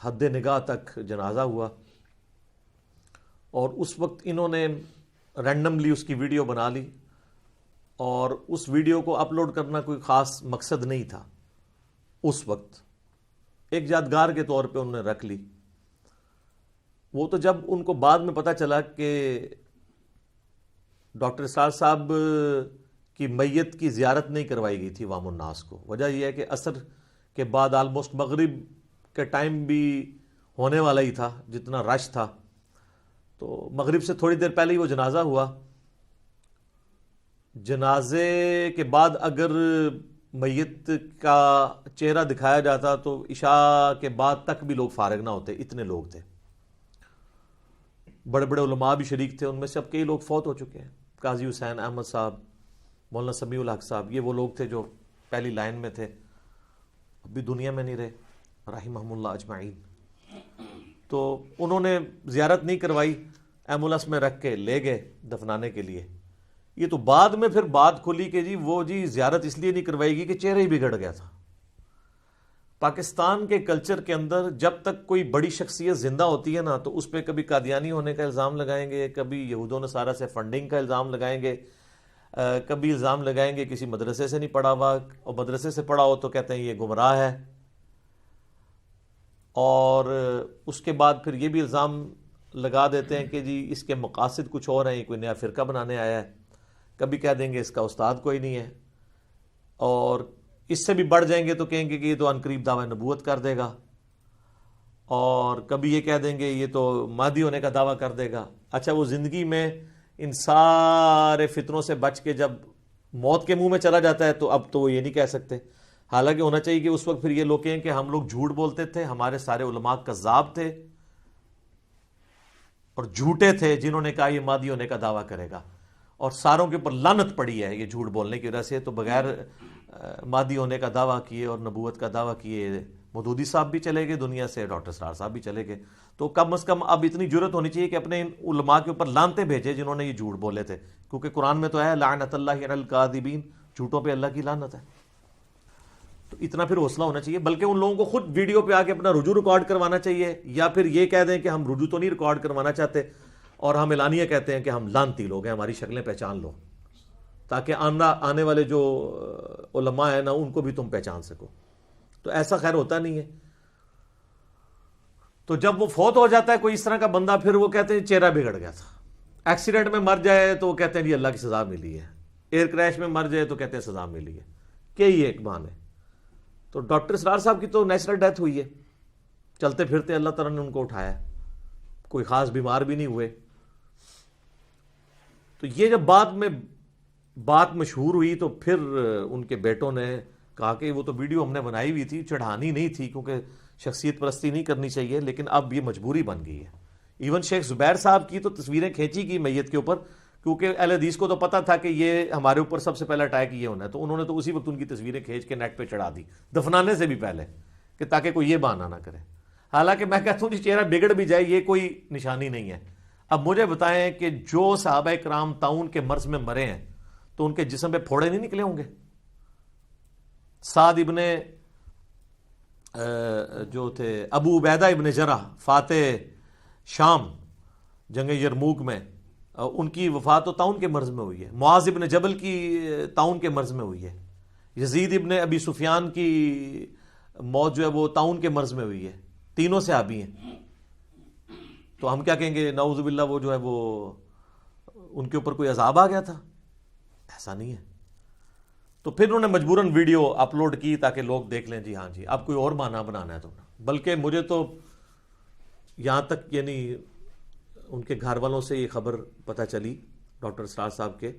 حد نگاہ تک جنازہ ہوا، اور اس وقت انہوں نے رینڈملی اس کی ویڈیو بنا لی، اور اس ویڈیو کو اپلوڈ کرنا کوئی خاص مقصد نہیں تھا، اس وقت ایک یادگار کے طور پہ انہوں نے رکھ لی۔ وہ تو جب ان کو بعد میں پتہ چلا کہ ڈاکٹر اسرار صاحب کی میت کی زیارت نہیں کروائی گئی تھی عوام الناس کو، وجہ یہ ہے کہ عصر کے بعد آلموسٹ مغرب کے ٹائم بھی ہونے والا ہی تھا، جتنا رش تھا، تو مغرب سے تھوڑی دیر پہلے ہی وہ جنازہ ہوا۔ جنازے کے بعد اگر میت کا چہرہ دکھایا جاتا تو عشاء کے بعد تک بھی لوگ فارغ نہ ہوتے، اتنے لوگ تھے، بڑے بڑے علماء بھی شریک تھے، ان میں سے اب کئی لوگ فوت ہو چکے ہیں، قاضی حسین احمد صاحب، مولانا سمیع الحق صاحب، یہ وہ لوگ تھے جو پہلی لائن میں تھے، اب بھی دنیا میں نہیں رہے، رحمہم اللہ اجمعین۔ تو انہوں نے زیارت نہیں کروائی، ایمبولینس میں رکھ کے لے گئے دفنانے کے لیے۔ یہ تو بعد میں پھر بات کھلی کہ جی زیارت اس لیے نہیں کروائی گی کہ چہرہ ہی بگڑ گیا تھا۔ پاکستان کے کلچر کے اندر جب تک کوئی بڑی شخصیت زندہ ہوتی ہے نا، تو اس پہ کبھی قادیانی ہونے کا الزام لگائیں گے، کبھی یہود و نصارہ سے فنڈنگ کا الزام لگائیں گے، کبھی الزام لگائیں گے کسی مدرسے سے نہیں پڑھا ہوا، اور مدرسے سے پڑھا ہو تو کہتے ہیں یہ گمراہ ہے، اور اس کے بعد پھر یہ بھی الزام لگا دیتے ہیں کہ جی اس کے مقاصد کچھ اور ہیں، یہ کوئی نیا فرقہ بنانے آیا ہے، کبھی کہہ دیں گے اس کا استاد کوئی نہیں ہے، اور اس سے بھی بڑھ جائیں گے تو کہیں گے کہ یہ تو عنقریب دعوی نبوت کر دے گا، اور کبھی یہ کہہ دیں گے یہ تو مہدی ہونے کا دعویٰ کر دے گا۔ اچھا، وہ زندگی میں ان سارے فتنوں سے بچ کے جب موت کے منہ میں چلا جاتا ہے تو اب تو وہ یہ نہیں کہہ سکتے، حالانکہ ہونا چاہیے کہ اس وقت پھر یہ لوگ کہیں کہ ہم لوگ جھوٹ بولتے تھے، ہمارے سارے علماء کذاب تھے اور جھوٹے تھے جنہوں نے کہا یہ مہدی ہونے کا دعویٰ کرے گا، اور ساروں کے اوپر لعنت پڑی ہے یہ جھوٹ بولنے کی وجہ سے۔ تو بغیر مہدی ہونے کا دعویٰ کیے اور نبوت کا دعویٰ کیے مودودی صاحب بھی چلے گئے دنیا سے، ڈاکٹر اسرار صاحب بھی چلے گئے، تو کم از کم اب اتنی جرت ہونی چاہیے کہ اپنے ان علماء کے اوپر لعنتیں بھیجے جنہوں نے یہ جھوٹ بولے تھے، کیونکہ قرآن میں تو ہے لعنت اللہ علی الکاذبین، جھوٹوں پہ اللہ کی لعنت ہے۔ تو اتنا پھر حوصلہ ہونا چاہیے، بلکہ ان لوگوں کو خود ویڈیو پہ آ کے اپنا رجوع ریکارڈ کروانا چاہیے، یا پھر یہ کہہ دیں کہ ہم رجوع تو نہیں ریکارڈ کروانا چاہتے اور ہم اعلانیہ کہتے ہیں کہ ہم لعنتی لوگ ہیں، ہماری شکلیں پہچان لو، تاکہ آنے والے جو علماء ہیں نا ان کو بھی تم پہچان سکو۔ تو ایسا خیر ہوتا نہیں ہے۔ تو جب وہ فوت ہو جاتا ہے کوئی اس طرح کا بندہ، پھر وہ کہتے ہیں چہرہ بگڑ گیا تھا۔ ایکسیڈنٹ میں مر جائے تو وہ کہتے ہیں جی اللہ کی سزا ملی ہے، ایئر کریش میں مر جائے تو کہتے ہیں سزا ملی ہے، کہ یہ ایک بہانے۔ تو ڈاکٹر اسرار صاحب کی تو نیچرل ڈیتھ ہوئی ہے، چلتے پھرتے اللہ تعالیٰ نے ان کو اٹھایا، کوئی خاص بیمار بھی نہیں ہوئے۔ تو یہ جب بعد میں بات مشہور ہوئی تو پھر ان کے بیٹوں نے کہا کہ وہ تو ویڈیو ہم نے بنائی ہوئی تھی، چڑھانی نہیں تھی کیونکہ شخصیت پرستی نہیں کرنی چاہیے، لیکن اب یہ مجبوری بن گئی ہے۔ ایون شیخ زبیر صاحب کی تو تصویریں کھینچی کی میت کے اوپر، کیونکہ اہل حدیث کو تو پتہ تھا کہ یہ ہمارے اوپر سب سے پہلا اٹیک یہ ہونا ہے، تو انہوں نے تو اسی وقت ان کی تصویریں کھینچ کے نیٹ پہ چڑھا دی دفنانے سے بھی پہلے، کہ تاکہ کوئی یہ بہانہ نہ کرے۔ حالانکہ میں کہتا ہوں جی چہرہ بگڑ بھی جائے یہ کوئی نشانی نہیں ہے۔ اب مجھے بتائیں کہ جو صحابہ کرام طاعون کے مرض میں مرے ہیں تو ان کے جسم پہ پھوڑے نہیں نکلے ہوں گے؟ سعد ابن جو تھے ابو عبیدہ ابن جرح فاتح شام جنگ یرموک میں، ان کی وفات تو طاعون کے مرض میں ہوئی ہے۔ معاذ ابن جبل کی طاعون کے مرض میں ہوئی ہے۔ یزید ابن ابی سفیان کی موت جو ہے وہ طاعون کے مرض میں ہوئی ہے۔ تینوں صحابی ہیں، تو ہم کیا کہیں گے نعوذ باللہ وہ جو ہے وہ ان کے اوپر کوئی عذاب آ گیا تھا؟ ایسا نہیں ہے۔ تو پھر انہوں نے مجبوراً ویڈیو اپلوڈ کی تاکہ لوگ دیکھ لیں جی ہاں جی اب کوئی اور معنی بنانا ہے تو۔ بلکہ مجھے تو یہاں تک یعنی ان کے گھر والوں سے یہ خبر پتہ چلی ڈاکٹر اسرار صاحب کے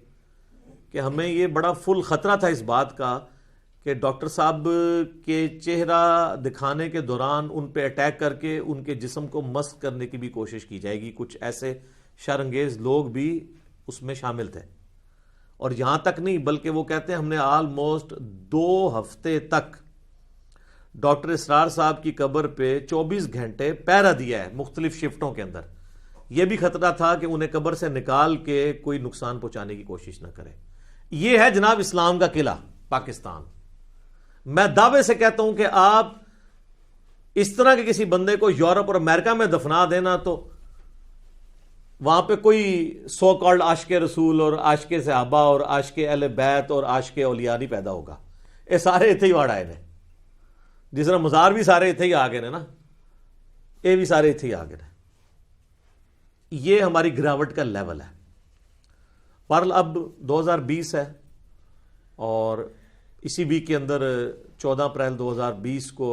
کہ ہمیں یہ بڑا فل خطرہ تھا اس بات کا کہ ڈاکٹر صاحب کے چہرہ دکھانے کے دوران ان پہ اٹیک کر کے ان کے جسم کو مسخ کرنے کی بھی کوشش کی جائے گی، کچھ ایسے شرانگیز لوگ بھی اس میں شامل تھے۔ اور یہاں تک نہیں بلکہ وہ کہتے ہیں ہم نے آلموسٹ 2 ہفتے تک ڈاکٹر اسرار صاحب کی قبر پہ 24 گھنٹے پہرا دیا ہے مختلف شفٹوں کے اندر۔ یہ بھی خطرہ تھا کہ انہیں قبر سے نکال کے کوئی نقصان پہنچانے کی کوشش نہ کرے۔ یہ ہے جناب اسلام کا قلعہ پاکستان۔ میں دعوے سے کہتا ہوں کہ آپ اس طرح کے کسی بندے کو یورپ اور امریکہ میں دفنا دینا تو وہاں پہ کوئی سو کالڈ عاشق رسول اور عاشق صحابہ اور عاشق اہل بیت اور عاشق اولیاء نہیں پیدا ہوگا. یہ سارے اتنے ہی واڑ آئے نے. جس طرح مزار بھی سارے اتنے ہی آ گئے نے نا, یہ بھی سارے اتنے ہی آ گئے نے. یہ ہماری گراوٹ کا لیول ہے. پر اب 2020 ہے اور اسی ویک کے اندر 14 اپریل 2020 کو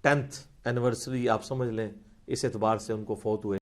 10th اینیورسری آپ سمجھ لیں, اس اعتبار سے ان کو فوت ہوئے.